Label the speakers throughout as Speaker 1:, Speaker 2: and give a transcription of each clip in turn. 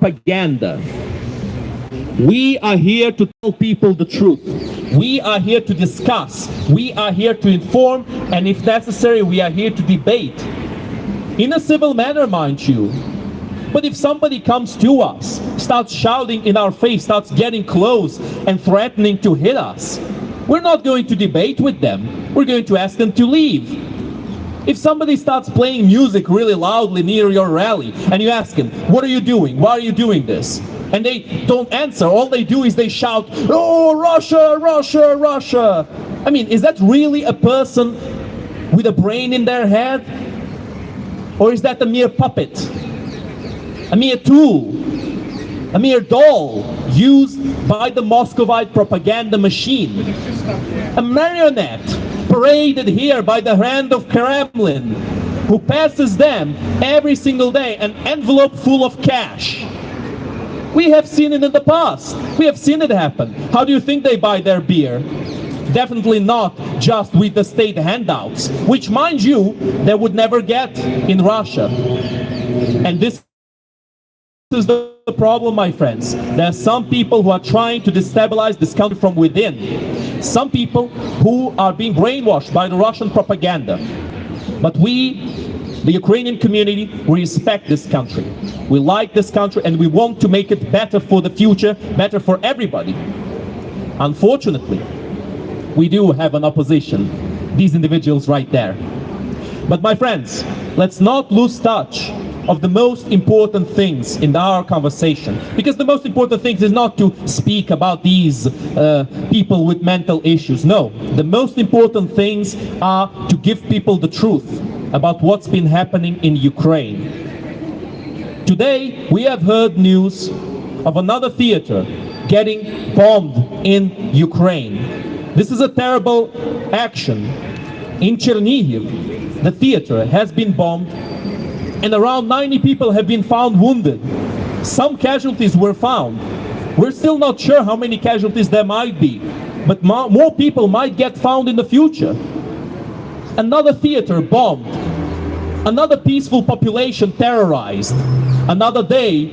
Speaker 1: propaganda. We are here to tell people the truth. We are here to discuss. We are here to inform, and if necessary, we are here to debate. In a civil manner, mind you. But if somebody comes to us, starts shouting in our face, starts getting close and threatening to hit us, we're not going to debate with them. We're going to ask them to leave. If somebody starts playing music really loudly near your rally, and you ask them, what are you doing? Why are you doing this? And they don't answer. All they do is they shout, oh, Russia, Russia, Russia. I mean, is that really a person with a brain in their head? Or is that a mere puppet? A mere tool? A mere doll used by the Muscovite propaganda machine? A marionette paraded here by the hand of Kremlin, who passes them every single day an envelope full of cash. We have seen it in the past. We have seen it happen. How do you think they buy their beer? Definitely not just with the state handouts, which, mind you, they would never get in Russia. And this is the problem, my friends. There are some people who are trying to destabilize this country from within. Some people who are being brainwashed by the Russian propaganda. But we, the Ukrainian community, we respect this country. We like this country and we want to make it better for the future, better for everybody. Unfortunately, we do have an opposition, these individuals right there. But my friends, let's not lose touch of the most important things in our conversation, because the most important thing is not to speak about these people with mental issues. No, the most important things are to give people the truth about what's been happening in Ukraine. Today we have heard news of another theater getting bombed in Ukraine. This is a terrible action. In Chernihiv, the theater has been bombed and around 90 people have been found wounded. Some casualties were found. We're still not sure how many casualties there might be, but more people might get found in the future. Another theater bombed. Another peaceful population terrorized. Another day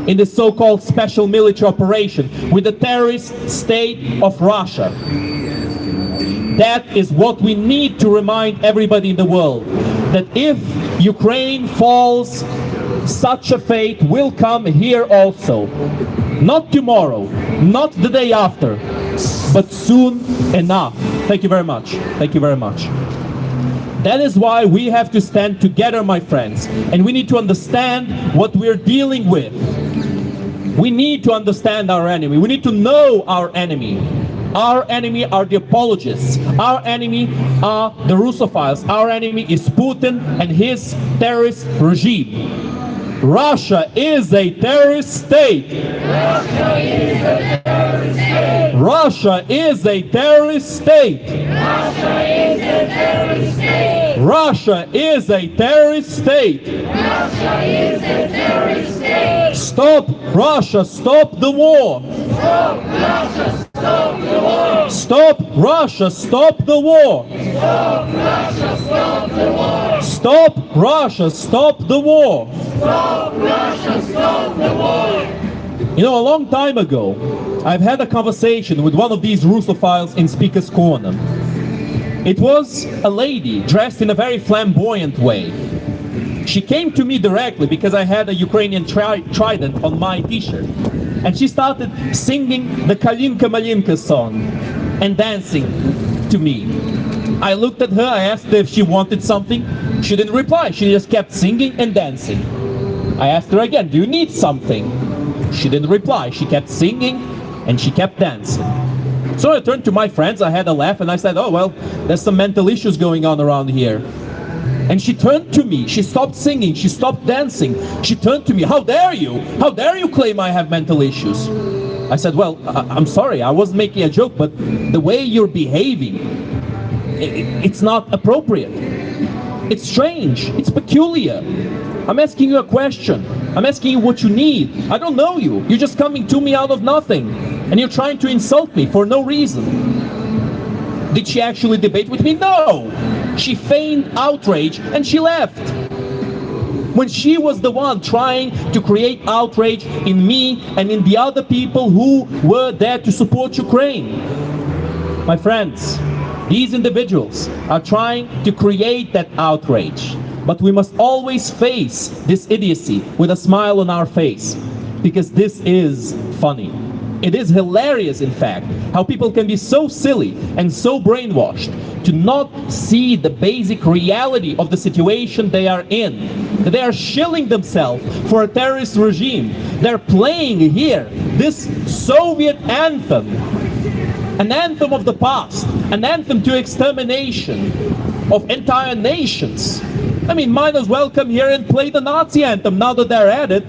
Speaker 1: in the so-called special military operation with the terrorist state of Russia. That is what we need to remind everybody in the world, that if Ukraine falls, such a fate will come here also. Not tomorrow, not the day after, but soon enough. Thank you very much. Thank you very much. That is why we have to stand together, my friends, and we need to understand what we're dealing with. We need to understand our enemy. We need to know our enemy. Our enemy are the apologists. Our enemy are the Russophiles. Our enemy is Putin and his terrorist regime. Russia is a terrorist state.
Speaker 2: Russia is a terrorist state.
Speaker 1: Russia is a terrorist state.
Speaker 2: Russia is a terrorist state.
Speaker 1: Russia is a terrorist state.
Speaker 2: Russia is a terrorist state.
Speaker 1: Stop Russia, stop the war.
Speaker 2: Stop Russia, stop the war.
Speaker 1: Stop Russia, stop the war.
Speaker 2: Stop Russia, stop the war.
Speaker 1: Stop Russia, stop the war.
Speaker 2: Stop Russia, stop the war.
Speaker 1: You know, a long time ago, I've had a conversation with one of these Russophiles in Speaker's Corner. It was a lady dressed in a very flamboyant way. She came to me directly because I had a Ukrainian trident on my t-shirt. And she started singing the Kalinka Malinka song and dancing to me. I looked at her, I asked her if she wanted something. She didn't reply, she just kept singing and dancing. I asked her again, do you need something? She didn't reply, she kept singing and she kept dancing. So I turned to my friends, I had a laugh and I said, oh well, there's some mental issues going on around here. And she turned to me, she stopped singing, she stopped dancing. She turned to me, how dare you? How dare you claim I have mental issues? I said, well, I'm sorry, I wasn't making a joke, but the way you're behaving, it's not appropriate. It's strange, it's peculiar. I'm asking you a question. I'm asking you what you need. I don't know you. You're just coming to me out of nothing. And you're trying to insult me for no reason. Did she actually debate with me? No! She feigned outrage and she left. when she was the one trying to create outrage in me and in the other people who were there to support Ukraine. My friends, these individuals are trying to create that outrage. But we must always face this idiocy with a smile on our face, because this is funny. It is hilarious, in fact, how people can be so silly and so brainwashed to not see the basic reality of the situation they are in. That they are shilling themselves for a terrorist regime. They're playing here this Soviet anthem, an anthem of the past, an anthem to extermination of entire nations. I mean, might as well come here and play the Nazi anthem now that they're at it.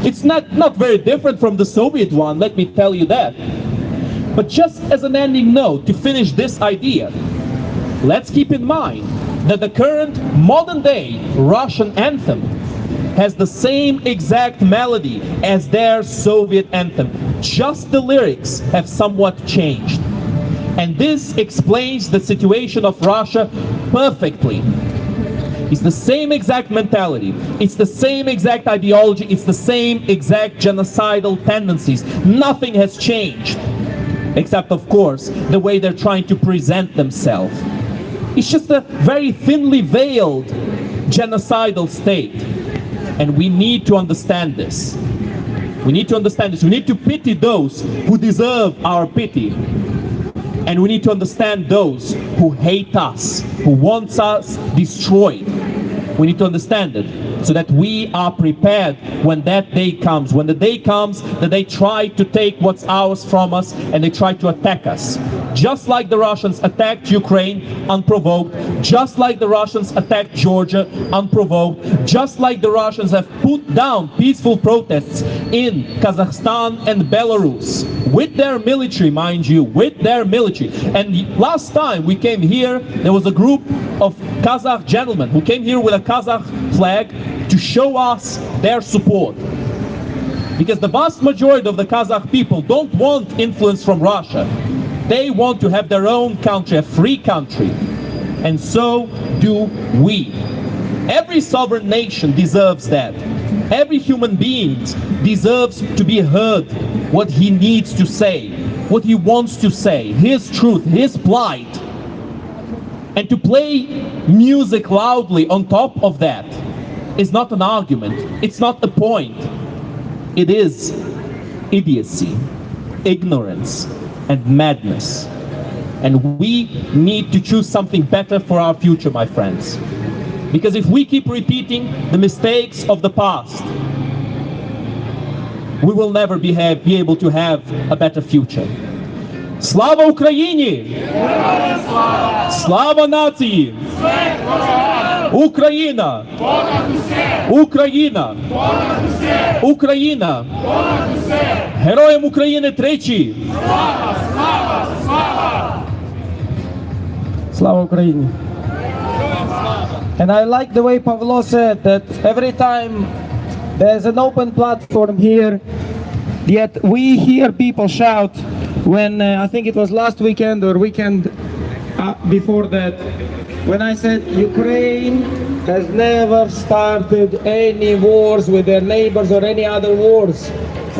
Speaker 1: It's not very different from the Soviet one, let me tell you that. But just as an ending note to finish this idea, let's keep in mind that the current modern day Russian anthem has the same exact melody as their Soviet anthem. Just the lyrics have somewhat changed. And this explains the situation of Russia perfectly. It's the same exact mentality, it's the same exact ideology, it's the same exact genocidal tendencies. Nothing has changed, except of course the way they're trying to present themselves. It's just a very thinly veiled genocidal state. And we need to understand this. We need to understand this. We need to pity those who deserve our pity. And we need to understand those who hate us, who want us destroyed. We need to understand it so that we are prepared when that day comes. When the day comes that they try to take what's ours from us and they try to attack us. Just like the Russians attacked Ukraine unprovoked, just like the Russians attacked Georgia unprovoked, just like the Russians have put down peaceful protests in Kazakhstan and Belarus with their military, mind you, with their military. And last time we came here, there was a group of Kazakh gentlemen who came here with a Kazakh flag to show us their support. Because the vast majority of the Kazakh people don't want influence from Russia. They want to have their own country, a free country. And so do we. Every sovereign nation deserves that. Every human being deserves to be heard what he needs to say, what he wants to say, his truth, his plight. And to play music loudly on top of that is not an argument. It's not a point. It is idiocy, ignorance, and madness. And we need to choose something better for our future, my friends. Because if we keep repeating the mistakes of the past, we will never be able to have a better future. Слава Україні! Слава нації! Україна! Україна! Україна! Героям України тричі!
Speaker 3: Слава Україні! And I like the way Pavlo said that every time there's an open platform here, yet we hear people shout when I think it was last weekend or weekend before that, when I said Ukraine has never started any wars with their neighbors or any other wars.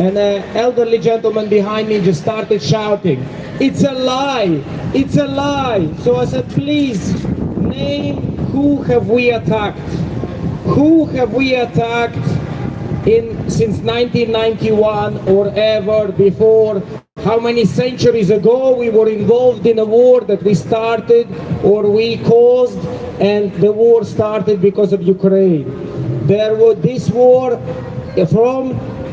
Speaker 3: And an elderly gentleman behind me just started shouting, "It's a lie! It's a lie!" So I said, please, name who have we attacked? Who have we attacked since 1991 or ever before? How many centuries ago we were involved in a war that we started or we caused, and the war started because of Ukraine. There was this war from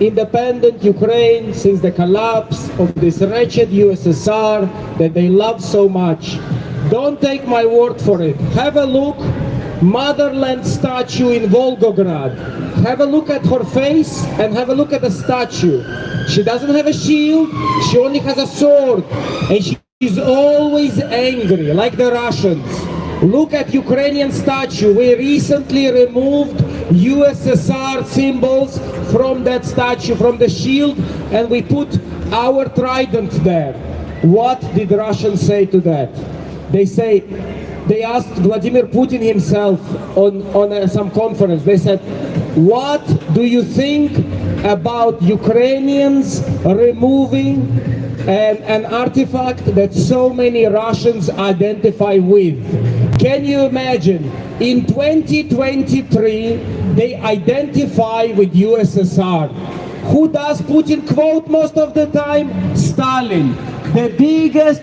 Speaker 3: independent Ukraine since the collapse of this wretched USSR that they love so much. Don't take my word for it. Have a look. Motherland statue in Volgograd. Have a look at her face and have a look at the statue. She doesn't have a shield, she only has a sword, and she's always angry, like the Russians. Look at Ukrainian statue. We recently removed USSR symbols from that statue, from the shield, and we put our trident there. What did Russians say to that? They asked Vladimir Putin himself on some conference. They said, what do you think about Ukrainians removing an artifact that so many Russians identify with? Can you imagine? In 2023, they identify with USSR. Who does Putin quote most of the time? Stalin. The biggest